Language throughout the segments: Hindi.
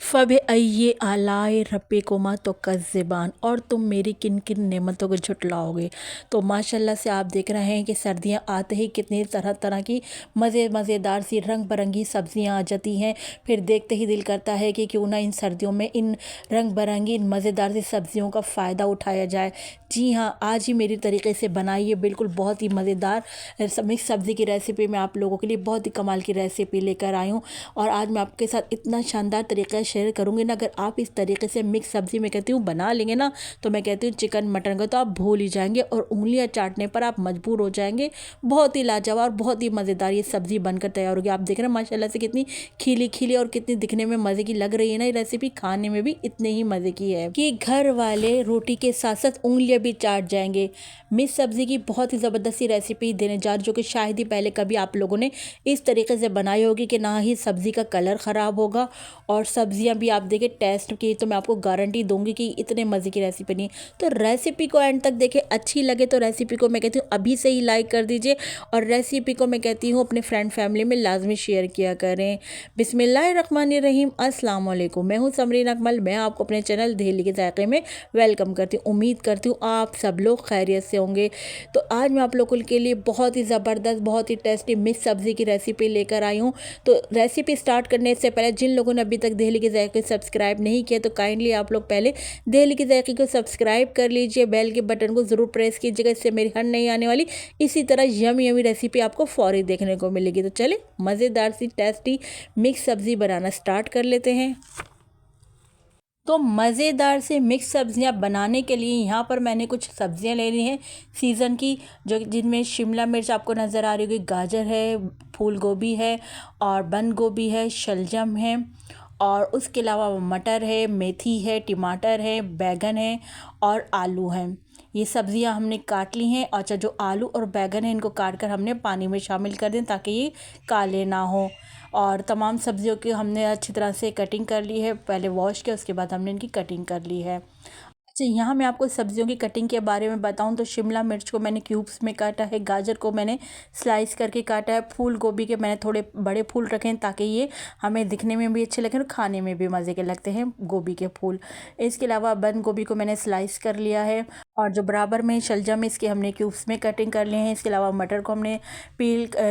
फ़बिअय्यि आलाइ रब्बिकुमा तुकज़्ज़िबान, और तुम मेरी किन किन नेमतों को झुटलाओगे। तो माशाल्लाह से आप देख रहे हैं कि सर्दियां आते ही कितनी तरह तरह की मज़ेदार सी रंग बिरंगी सब्जियां आ जाती हैं। फिर देखते ही दिल करता है कि क्यों ना इन सर्दियों में इन रंग बिरंगी मज़ेदार सी सब्जियों का फ़ायदा उठाया जाए। जी हाँ, आज ही मेरी तरीके से बनाई है बिल्कुल बहुत ही मज़ेदार मिक्स सब्ज़ी की रेसिपी मैं आप लोगों के लिए बहुत ही कमाल की रेसिपी लेकर आई हूँ। और आज मैं आपके साथ इतना शानदार तरीका शेयर करूँगी ना, अगर आप इस तरीके से मिक्स सब्ज़ी मैं कहती हूँ बना लेंगे ना, तो मैं कहती हूँ चिकन मटन का तो आप भूल ही जाएंगे और उंगलियां चाटने पर आप मजबूर हो जाएंगे। बहुत ही लाजवाब और बहुत ही मज़ेदार ये सब्ज़ी बनकर तैयार होगी। आप देख रहे हैं माशाल्लाह से कितनी खिली खिली और कितनी दिखने में मज़े की लग रही है ना, ये रेसिपी खाने में भी इतने ही मज़े की है कि घर वाले रोटी के साथ साथ उंगलियां भी चाट जाएंगे। मिक्स सब्ज़ी की बहुत ही ज़बरदस्ती रेसिपी देने जा रही, जो कि शायद ही पहले कभी आप लोगों ने इस तरीके से बनाई होगी कि ना ही सब्ज़ी का कलर ख़राब होगा और सब्जियां भी आप देखें टेस्ट की, तो मैं आपको गारंटी दूंगी कि इतने मज़े की रेसिपी नहीं। तो रेसिपी को एंड तक देखें, अच्छी लगे तो रेसिपी को मैं कहती हूँ अभी से ही लाइक कर दीजिए और रेसिपी को मैं कहती हूँ अपने फ्रेंड फैमिली में लाजमी शेयर किया करें। बिस्मिल्लाहिर्रहमानिर्रहीम, अस्सलाम वालेकुम। मैं हूँ समरीन अकमल, मैं आपको अपने चैनल दहली के जायके में वेलकम करती हूँ। उम्मीद करती हूँ आप सब लोग खैरियत से होंगे। तो आज मैं आप लोगों के लिए बहुत ही ज़बरदस्त बहुत ही टेस्टी मिक्स सब्ज़ी की रेसिपी लेकर आई हूँ। तो रेसिपी स्टार्ट करने से पहले जिन लोगों ने अभी तक दहली के जायके सब्सक्राइब नहीं किया, तो काइंडली आप लोग पहले दहली के जायके को सब्सक्राइब कर लीजिए, बेल के बटन को ज़रूर प्रेस कीजिएगा, इससे मेरी हर नई आने वाली इसी तरह यमी यमी रेसिपी आपको फौरी देखने को मिलेगी। तो चले मज़ेदार सी टेस्टी मिक्स सब्ज़ी बनाना स्टार्ट कर लेते हैं। तो मज़ेदार से मिक्स सब्ज़ियाँ बनाने के लिए यहाँ पर मैंने कुछ सब्ज़ियाँ ले ली हैं सीज़न की, जो जिनमें शिमला मिर्च आपको नज़र आ रही होगी, गाजर है, फूल गोभी है और बंद गोभी है, शलजम है और उसके अलावा मटर है, मेथी है, टमाटर है, बैगन है और आलू हैं। ये सब्ज़ियाँ हमने काट ली हैं। अच्छा, जो आलू और बैगन है इनको काट कर हमने पानी में शामिल कर दें ताकि ये काले ना हो। और तमाम सब्ज़ियों की हमने अच्छी तरह से कटिंग कर ली है, पहले वॉश किया उसके बाद हमने इनकी कटिंग कर ली है। अच्छा, यहाँ मैं आपको सब्जियों की कटिंग के बारे में बताऊँ तो शिमला मिर्च को मैंने क्यूब्स में काटा है, गाजर को मैंने स्लाइस करके काटा है, फूल गोभी के मैंने थोड़े बड़े फूल रखे हैं ताकि ये हमें दिखने में भी अच्छे लगें और खाने में भी मज़े के लगते हैं गोभी के फूल। इसके अलावा बंद गोभी को मैंने स्लाइस कर लिया है और जो बराबर में शलजम इसके हमने क्यूब्स में कटिंग कर लिए हैं। इसके अलावा मटर को हमने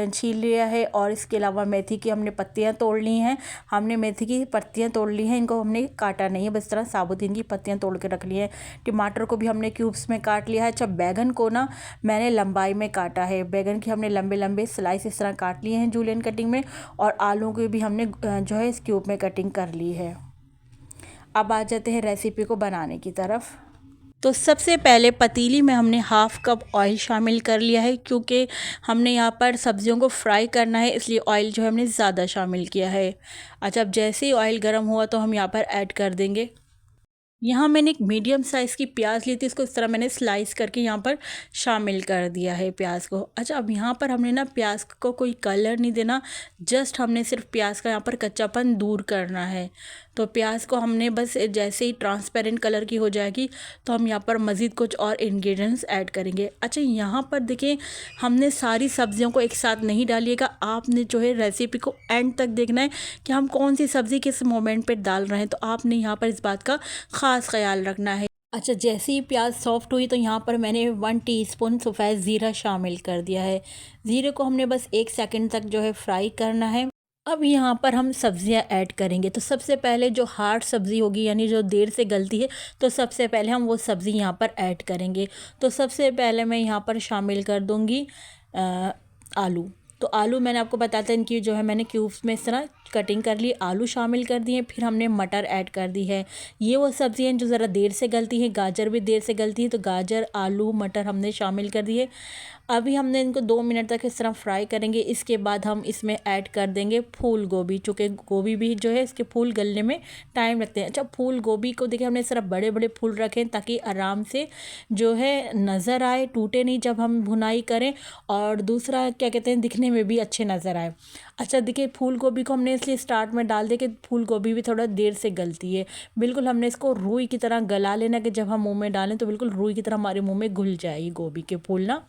छील लिया है और इसके अलावा मेथी की हमने पत्तियाँ तोड़ ली हैं। हमने मेथी की पत्तियाँ तोड़ ली हैं, इनको हमने काटा नहीं है, बस तरह साबुत इनकी पत्तियाँ तोड़ के रख ली हैं। टमाटर को भी हमने क्यूब्स में काट लिया है। अच्छा, बैगन को ना मैंने लंबाई में काटा है, बैगन की हमने लंबे लंबे स्लाइस इस तरह काट लिए हैं जूलियन कटिंग में, और आलू की भी हमने जो है इस क्यूब में कटिंग कर ली है। अब आ जाते हैं रेसिपी को बनाने की तरफ। तो सबसे पहले पतीली में हमने हाफ़ कप ऑयल शामिल कर लिया है, क्योंकि हमने यहाँ पर सब्जियों को फ्राई करना है, इसलिए ऑयल जो है हमने ज़्यादा शामिल किया है। अच्छा, अब जैसे ही ऑयल गर्म हुआ तो हम यहाँ पर ऐड कर देंगे, यहाँ मैंने एक मीडियम साइज़ की प्याज ली थी, इसको इस तरह मैंने स्लाइस करके यहाँ पर शामिल कर दिया है प्याज को। अच्छा, अब यहाँ पर हमने ना प्याज को कोई कलर नहीं देना, जस्ट हमने सिर्फ प्याज का यहाँ पर कच्चापन दूर करना है। तो प्याज को हमने बस जैसे ही ट्रांसपेरेंट कलर की हो जाएगी तो हम यहाँ पर मज़ीद कुछ और इंग्रेडिएंट्स ऐड करेंगे। अच्छा, यहाँ पर देखिए हमने सारी सब्जियों को एक साथ नहीं डालिएगा, आपने जो है रेसिपी को एंड तक देखना है कि हम कौन सी सब्ज़ी किस मोमेंट पे डाल रहे हैं, तो आपने यहाँ पर इस बात का ख़ास ख्याल रखना है। अच्छा, जैसे ही प्याज सॉफ्ट हुई तो यहाँ पर मैंने 1 टीस्पून सफ़ेद ज़ीरा शामिल कर दिया है। ज़ीरे को हमने बस 1 सेकंड तक जो है फ्राई करना है। अब यहाँ पर हम सब्ज़ियाँ ऐड करेंगे। तो सबसे पहले जो हार्ड सब्ज़ी होगी, यानी जो देर से गलती है, तो सबसे पहले हम वो सब्ज़ी यहाँ पर ऐड करेंगे। तो सबसे पहले मैं यहाँ पर शामिल कर दूँगी आलू। तो आलू मैंने आपको बताया था, इनकी जो है मैंने क्यूब्स में इस तरह कटिंग कर ली, आलू शामिल कर दिए। फिर हमने मटर ऐड कर दी है। ये वो सब्ज़ी हैं जो ज़रा देर से गलती है, गाजर भी देर से गलती है, तो गाजर, आलू, मटर हमने शामिल कर दिए। अभी हमने इनको 2 मिनट तक इस तरह फ्राई करेंगे। इसके बाद हम इसमें ऐड कर देंगे फूल गोभी, चूँकि गोभी भी जो है इसके फूल गलने में टाइम लगते हैं। अच्छा, फूल गोभी को देखिए हमने इस तरह बड़े बड़े फूल रखे ताकि आराम से जो है नज़र आए, टूटे नहीं जब हम भुनाई करें, और दूसरा क्या कहते हैं दिखने में भी अच्छे नज़र आए। अच्छा देखिए, फूल गोभी को हमने इसलिए स्टार्ट में डाल दिया कि फूल गोभी भी थोड़ा देर से गलती है। बिल्कुल हमने इसको रुई की तरह गला लेना कि जब हम मुंह में डालें तो बिल्कुल रुई की तरह हमारे मुंह में घुल जाएगी गोभी के फूल ना।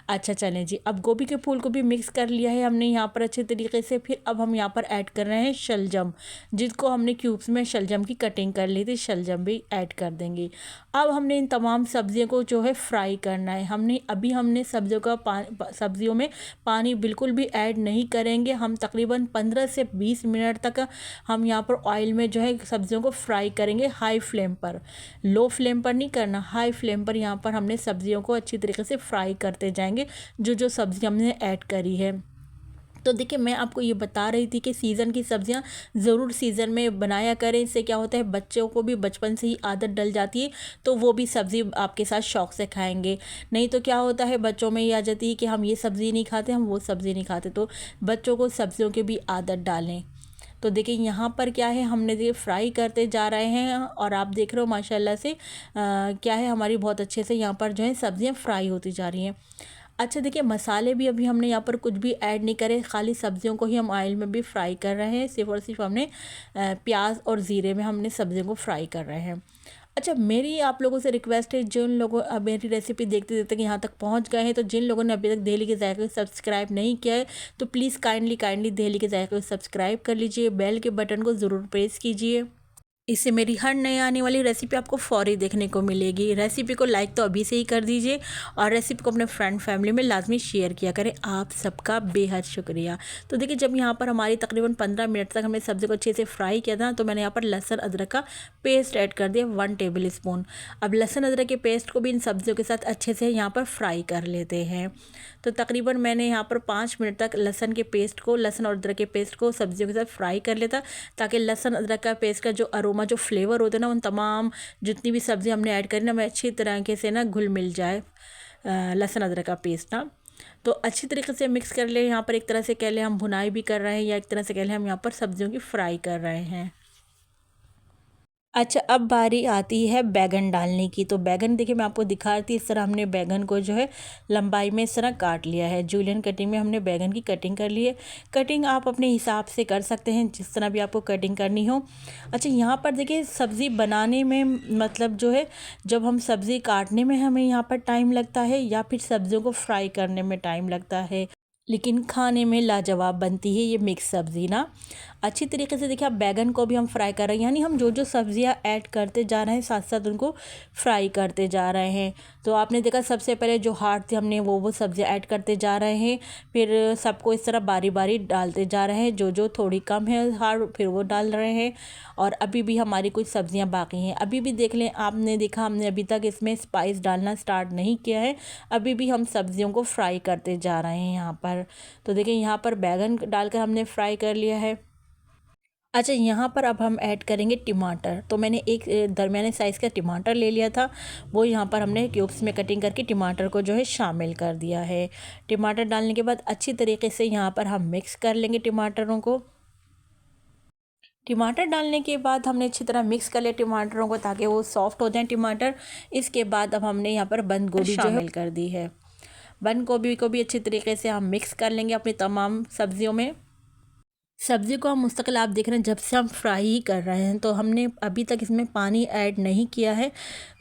अच्छा चलें जी, अब गोभी के फूल को भी मिक्स कर लिया है हमने यहाँ पर अच्छे तरीके से। फिर अब हम यहाँ पर ऐड कर रहे हैं शलजम, जिसको हमने क्यूब्स में शलजम की कटिंग कर ली थी, शलजम भी ऐड कर देंगे। अब हमने इन तमाम सब्जियों को जो है फ्राई करना है। हमने सब्जियों का सब्जियों में पानी बिल्कुल भी ऐड नहीं करेंगे। हम तकरीबन 15 से 20 मिनट तक हम यहाँ पर ऑयल में जो है सब्जियों को फ्राई करेंगे, हाई फ्लेम पर, लो फ्लेम पर नहीं करना, हाई फ्लेम पर यहाँ पर हमने सब्जियों को अच्छी तरीके से फ्राई करते जाएंगे जो जो सब्ज़ी हमने ऐड करी है। तो देखिए, मैं आपको ये बता रही थी कि सीज़न की सब्ज़ियाँ ज़रूर सीज़न में बनाया करें। इससे क्या होता है, बच्चों को भी बचपन से ही आदत डल जाती है, तो वो भी सब्ज़ी आपके साथ शौक़ से खाएंगे। नहीं तो क्या होता है, बच्चों में ये आ जाती है कि हम ये सब्ज़ी नहीं खाते, हम वो सब्ज़ी नहीं खाते। तो बच्चों को सब्ज़ियों की भी आदत डालें। तो देखिए यहाँ पर क्या है, हमने ये फ्राई करते जा रहे हैं और आप देख रहे हो माशाल्लाह से क्या है, हमारी बहुत अच्छे से यहाँ पर जो है सब्ज़ियाँ फ्राई होती जा रही हैं। अच्छा देखिए, मसाले भी अभी हमने यहाँ पर कुछ भी ऐड नहीं करे, खाली सब्जियों को ही हम ऑयल में भी फ्राई कर रहे हैं। सिर्फ़ और सिर्फ हमने प्याज और ज़ीरे में हमने सब्जियों को फ्राई कर रहे हैं। अच्छा, मेरी आप लोगों से रिक्वेस्ट है, जिन लोगों अब मेरी रेसिपी देखते देखते कि यहाँ तक पहुँच गए हैं, तो जिन लोगों ने अभी तक दहली के ज़ायक़े को सब्सक्राइब नहीं किया है, तो प्लीज़ काइंडली दहली के ज़ायक़े को सब्सक्राइब कर लीजिए, बेल के बटन को ज़रूर प्रेस कीजिए। इससे मेरी हर नई आने वाली रेसिपी आपको फ़ौरी देखने को मिलेगी। रेसिपी को लाइक तो अभी से ही कर दीजिए और रेसिपी को अपने फ्रेंड फैमिली में लाजमी शेयर किया करें। आप सबका बेहद शुक्रिया। तो देखिए, जब यहाँ पर हमारी तकरीबन 15 मिनट तक हमने सब्ज़ी को अच्छे से फ्राई किया था, तो मैंने यहाँ पर लहसुन अदरक का पेस्ट ऐड कर दिया 1 टेबल स्पून। अब लहसुन अदरक के पेस्ट को भी इन सब्जियों के साथ अच्छे से यहाँ पर फ्राई कर लेते हैं। तो तकरीबन मैंने यहाँ पर 5 मिनट तक लहसुन और अदरक के पेस्ट को सब्जियों के साथ फ्राई कर लेता, ताकि लहसुन अदरक का पेस्ट का जो अरोमा, जो फ्लेवर होता है ना, उन तमाम जितनी भी सब्ज़ी हमने ऐड करी ना, मैं अच्छी तरीके से ना घुल मिल जाए लहसुन अदरक का पेस्ट ना। तो अच्छी तरीके से मिक्स कर ले। यहाँ पर एक तरह से कह लें हम भुनाई भी कर रहे हैं, या एक तरह से कह लें हम यहाँ पर सब्जियों की फ्राई कर रहे हैं। अच्छा, अब बारी आती है बैगन डालने की। तो बैगन देखिए, मैं आपको दिखा रही थी, इस तरह हमने बैगन को जो है लंबाई में इस तरह काट लिया है। जूलियन कटिंग में हमने बैगन की कटिंग कर ली है। कटिंग आप अपने हिसाब से कर सकते हैं, जिस तरह भी आपको कटिंग करनी हो। अच्छा, यहाँ पर देखिए, सब्ज़ी बनाने में मतलब जो है, जब हम सब्ज़ी काटने में हमें यहाँ पर टाइम लगता है, या फिर सब्ज़ियों को फ्राई करने में टाइम लगता है, लेकिन खाने में लाजवाब बनती है ये मिक्स सब्ज़ी ना। अच्छी तरीके से देखिए, आप बैगन को भी हम फ्राई कर रहे हैं, यानी हम जो जो सब्ज़ियाँ ऐड करते जा रहे हैं, साथ साथ उनको फ्राई करते जा रहे हैं। तो आपने देखा, सबसे पहले जो हार्ड थी हमने वो सब्ज़ियाँ ऐड करते जा रहे हैं, फिर सबको इस तरह बारी बारी डालते जा रहे हैं। जो जो थोड़ी कम है हार्ड, फिर वो डाल रहे हैं। और अभी भी हमारी कुछ सब्ज़ियाँ बाकी हैं। अभी भी देख लें, आपने देखा हमने अभी तक इसमें स्पाइस डालना स्टार्ट नहीं किया है, अभी भी हम सब्ज़ियों को फ्राई करते जा रहे हैं यहाँ पर। तो देखिए, यहाँ पर बैगन डालकर हमने फ्राई कर लिया है। अच्छा, यहाँ पर अब हम ऐड करेंगे टमाटर। तो मैंने एक दरमियाने साइज़ का टमाटर ले लिया था, वो यहाँ पर हमने क्यूब्स में कटिंग करके टमाटर को जो है शामिल कर दिया है। टमाटर डालने के बाद अच्छी तरीके से यहाँ पर हम मिक्स कर लेंगे टमाटरों को। टमाटर डालने के बाद हमने अच्छी तरह मिक्स कर लिया टमाटरों को, ताकि वो सॉफ्ट हो जाए टमाटर। इसके बाद अब हमने यहाँ पर बंद गोभी शामिल कर दी है। बंद गोभी को भी अच्छी तरीके से हम मिक्स कर लेंगे अपनी तमाम सब्जियों में। सब्ज़ी को हम मुस्तकिल, आप देख रहे हैं, जब से हम फ्राई ही कर रहे हैं, तो हमने अभी तक इसमें पानी ऐड नहीं किया है।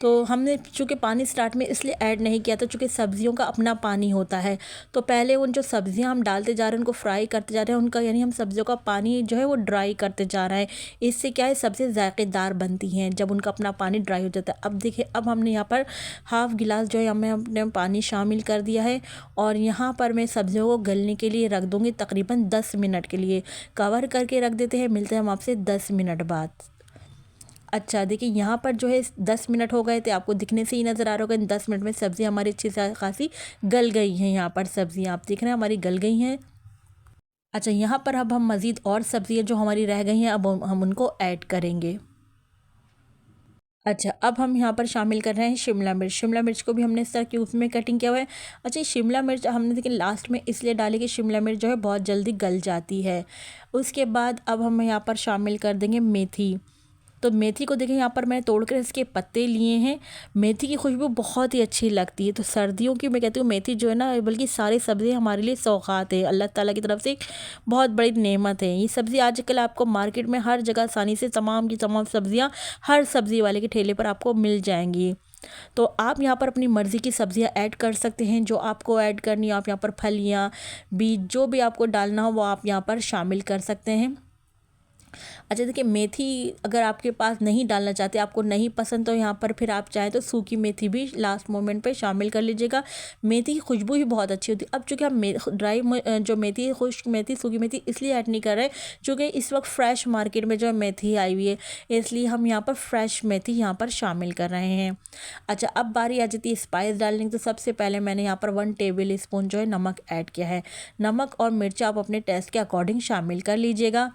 तो हमने चूँकि पानी स्टार्ट में इसलिए ऐड नहीं किया था, चूँकि सब्ज़ियों का अपना पानी होता है। तो पहले उन जो सब्ज़ियां हम डालते जा रहे हैं, उनको फ्राई करते जा रहे हैं, उनका यानी हम सब्ज़ियों का पानी जो है वो ड्राई करते जा रहे हैं। इससे क्या है, सब्ज़ी ज़ायक़ेदार बनती हैं जब उनका अपना पानी ड्राई हो जाता है। अब देखिए, अब हमने यहाँ पर हाफ़ गिलास जो है हमने पानी शामिल कर दिया है, और यहाँ पर मैं सब्ज़ियों को गलने के लिए रख दूँगी तकरीबन 10 मिनट के लिए। कवर करके रख देते हैं। मिलते हैं हम आपसे 10 मिनट बाद। अच्छा देखिए, यहाँ पर जो है 10 मिनट हो गए थे, आपको दिखने से ही नज़र आ रहा होगा। इन 10 मिनट में सब्ज़ी हमारी अच्छी खासी गल गई हैं। यहाँ पर सब्ज़ियाँ आप देख रहे हैं हमारी गल गई हैं। अच्छा, यहाँ पर अब हम मज़ीद और सब्ज़ियाँ जो हमारी रह गई हैं, अब हम उनको ऐड करेंगे। अच्छा, अब हम यहाँ पर शामिल कर रहे हैं शिमला मिर्च। शिमला मिर्च को भी हमने इस तरह क्यूब्स में कटिंग किया हुआ है। अच्छा, शिमला मिर्च हमने देखिए लास्ट में इसलिए डाली कि शिमला मिर्च जो है बहुत जल्दी गल जाती है। उसके बाद अब हम यहाँ पर शामिल कर देंगे मेथी। तो मेथी को देखें, यहाँ पर मैंने तोड़ कर इसके पत्ते लिए हैं। मेथी की खुशबू बहुत ही अच्छी लगती है। तो सर्दियों की मैं कहती हूँ मेथी जो है ना, बल्कि सारी सब्ज़ी हमारे लिए सौगात है, अल्लाह ताला की तरफ से एक बहुत बड़ी नेमत है। ये सब्ज़ी आजकल आपको मार्केट में हर जगह आसानी से तमाम की तमाम सब्ज़ियाँ हर सब्ज़ी वाले के ठेले पर आपको मिल जाएंगी। तो आप यहाँ पर अपनी मर्ज़ी की सब्ज़ियाँ ऐड कर सकते हैं, जो आपको ऐड करनी हो। आप यहाँ पर फलियाँ, बीज, जो भी आपको डालना हो वो आप यहाँ पर शामिल कर सकते हैं। अच्छा देखिए, मेथी अगर आपके पास नहीं डालना चाहते, आपको नहीं पसंद, तो यहाँ पर फिर आप चाहें तो सूखी मेथी भी लास्ट मोमेंट पे शामिल कर लीजिएगा। मेथी की खुशबू ही बहुत अच्छी होती है। अब चूँकि हम जो मेथी है, खुश्क मेथी, सूखी मेथी इसलिए ऐड नहीं कर रहे क्योंकि इस वक्त फ्रेश मार्केट में जो है मेथी आई हुई है, इसलिए हम यहाँ पर फ्रेश मेथी यहाँ पर शामिल कर रहे हैं। अच्छा, अब बारी आ जाती है स्पाइस डालने की। तो सबसे पहले मैंने यहाँ पर 1 टेबल स्पून जो है नमक ऐड किया है। नमक और मिर्च आप अपने टेस्ट के अकॉर्डिंग शामिल कर लीजिएगा।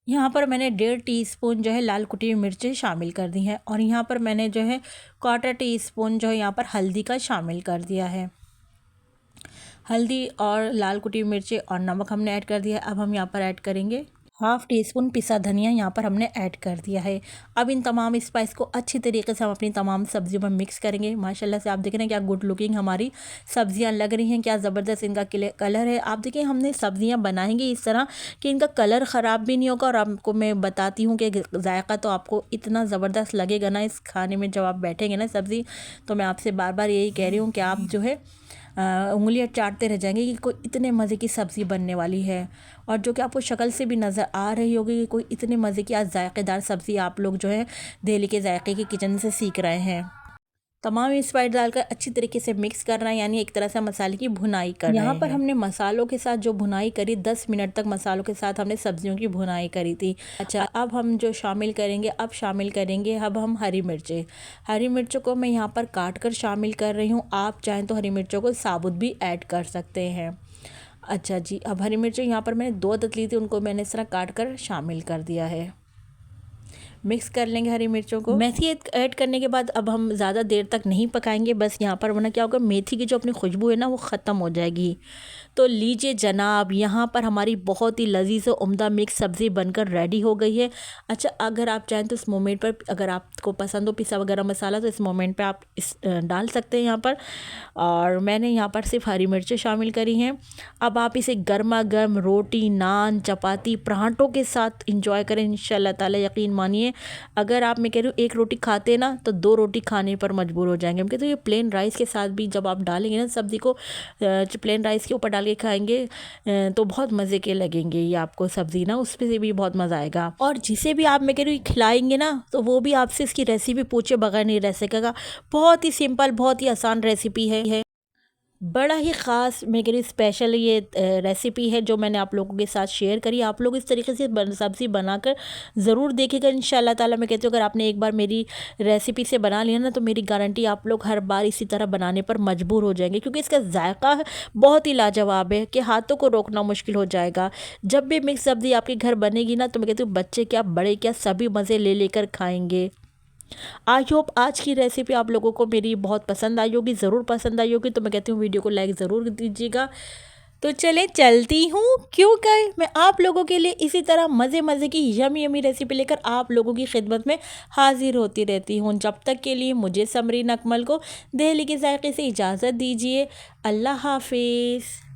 यहाँ पर मैंने 1.5 टीस्पून जो है लाल कुटी हुई मिर्चें शामिल कर दी हैं, और यहाँ पर मैंने जो है 1/4 टीस्पून जो है यहाँ पर हल्दी का शामिल कर दिया है। हल्दी और लाल कुटी हुई मिर्चें और नमक हमने ऐड कर दिया है। अब हम यहाँ पर ऐड करेंगे 1/2 टीस्पून पिसा धनिया, यहाँ पर हमने ऐड कर दिया है। अब इन तमाम स्पाइस को अच्छी तरीके से हम अपनी तमाम सब्जियों में मिक्स करेंगे। माशाल्लाह से आप देख रहे हैं क्या गुड लुकिंग हमारी सब्जियां लग रही हैं, क्या ज़बरदस्त इनका कलर है। आप देखिए, हमने सब्जियां बनाएंगे इस तरह कि इनका कलर ख़राब भी नहीं होगा, और आपको मैं बताती हूँ कि जायका तो आपको इतना ज़बरदस्त लगेगा ना इस खाने में, जब आप बैठेंगे ना सब्ज़ी। तो मैं आपसे बार बार यही कह रही हूँ कि आप जो है उंगलियां चाटते रह जाएंगे कि कोई इतने मज़े की सब्ज़ी बनने वाली है, और जो कि आपको शक्ल से भी नज़र आ रही होगी कि कोई इतने मज़े की आज जायकेदार सब्ज़ी आप लोग जो है दिल्ली के जायके की किचन से सीख रहे हैं। तमाम स्पाइस डालकर अच्छी तरीके से मिक्स करना है, यानी एक तरह से मसाले की भुनाई कर रहे हैं। यहाँ पर हमने मसालों के साथ जो भुनाई करी, 10 मिनट तक मसालों के साथ हमने सब्जियों की भुनाई करी थी। अच्छा, अब हम जो शामिल करेंगे, अब हम हरी मिर्चें। हरी मिर्चों को मैं यहाँ पर काट कर शामिल कर रही हूँ। आप चाहें तो हरी मिर्चों को साबुत भी ऐड कर सकते हैं। अच्छा जी, अब हरी मिर्चें यहाँ पर मैंने 2 अदद ली थी, उनको मैंने इस तरह काट कर शामिल कर दिया है। मिक्स कर लेंगे हरी मिर्चों को। मेथी ऐड करने के बाद अब हम ज़्यादा देर तक नहीं पकाएंगे, बस यहाँ पर, वरना क्या होगा, मेथी की जो अपनी खुशबू है ना वो ख़त्म हो जाएगी। तो लीजिए जनाब, यहाँ पर हमारी बहुत ही लजीज और उम्दा मिक्स सब्ज़ी बनकर रेडी हो गई है। अच्छा, अगर आप चाहें तो इस मोमेंट पर, अगर आपको पसंद हो पिसा वगैरह मसाला, तो इस मोमेंट पर आप इस डाल सकते हैं यहाँ पर। और मैंने यहाँ पर सिर्फ हरी मिर्चें शामिल करी हैं। अब आप इसे गर्मा गर्म रोटी, नान, चपाती, पराठों के साथ इंजॉय करें इंशाल्लाह ताला। यकीन मानिए, अगर आप, मैं कह रही हूँ, एक रोटी खाते ना तो 2 रोटी खाने पर मजबूर हो जाएंगे। क्योंकि तो ये प्लेन राइस के साथ भी जब आप डालेंगे ना सब्ज़ी को, प्लेन राइस के ऊपर डाल के खाएंगे तो बहुत मज़े के लगेंगे ये आपको सब्ज़ी ना, उस पर से भी बहुत मज़ा आएगा। और जिसे भी आप, मैं कह रही हूँ, खिलाएंगे ना, तो वो भी आपसे इसकी रेसिपी पूछे बगैर नहीं रह सकेगा। बहुत ही सिंपल, बहुत ही आसान रेसिपी है। बड़ा ही ख़ास, मैं कह रही स्पेशल ये रेसिपी है जो मैंने आप लोगों के साथ शेयर करी। आप लोग इस तरीके से सब्ज़ी बनाकर ज़रूर देखिएगा इंशाल्लाह ताला। मैं कहती हूँ, अगर आपने एक बार मेरी रेसिपी से बना लिया ना, तो मेरी गारंटी आप लोग हर बार इसी तरह बनाने पर मजबूर हो जाएंगे, क्योंकि इसका जायका बहुत ही लाजवाब है कि हाथों को रोकना मुश्किल हो जाएगा। जब भी मिक्स सब्ज़ी आपके घर बनेगी ना, तो मैं कहती हूँ बच्चे क्या बड़े क्या सभी मज़े ले लेकर खाएँगे। आई होप आज की रेसिपी आप लोगों को मेरी बहुत पसंद आई होगी, ज़रूर पसंद आई होगी। तो मैं कहती हूँ वीडियो को लाइक ज़रूर दीजिएगा। तो चले चलती हूँ, क्यों कहे, मैं आप लोगों के लिए इसी तरह मज़े मज़े की यमी यमी रेसिपी लेकर आप लोगों की खिदमत में हाजिर होती रहती हूँ। जब तक के लिए मुझे समरीन अकमल को दिल्ली के जायके से इजाज़त दीजिए। अल्लाह हाफिज़।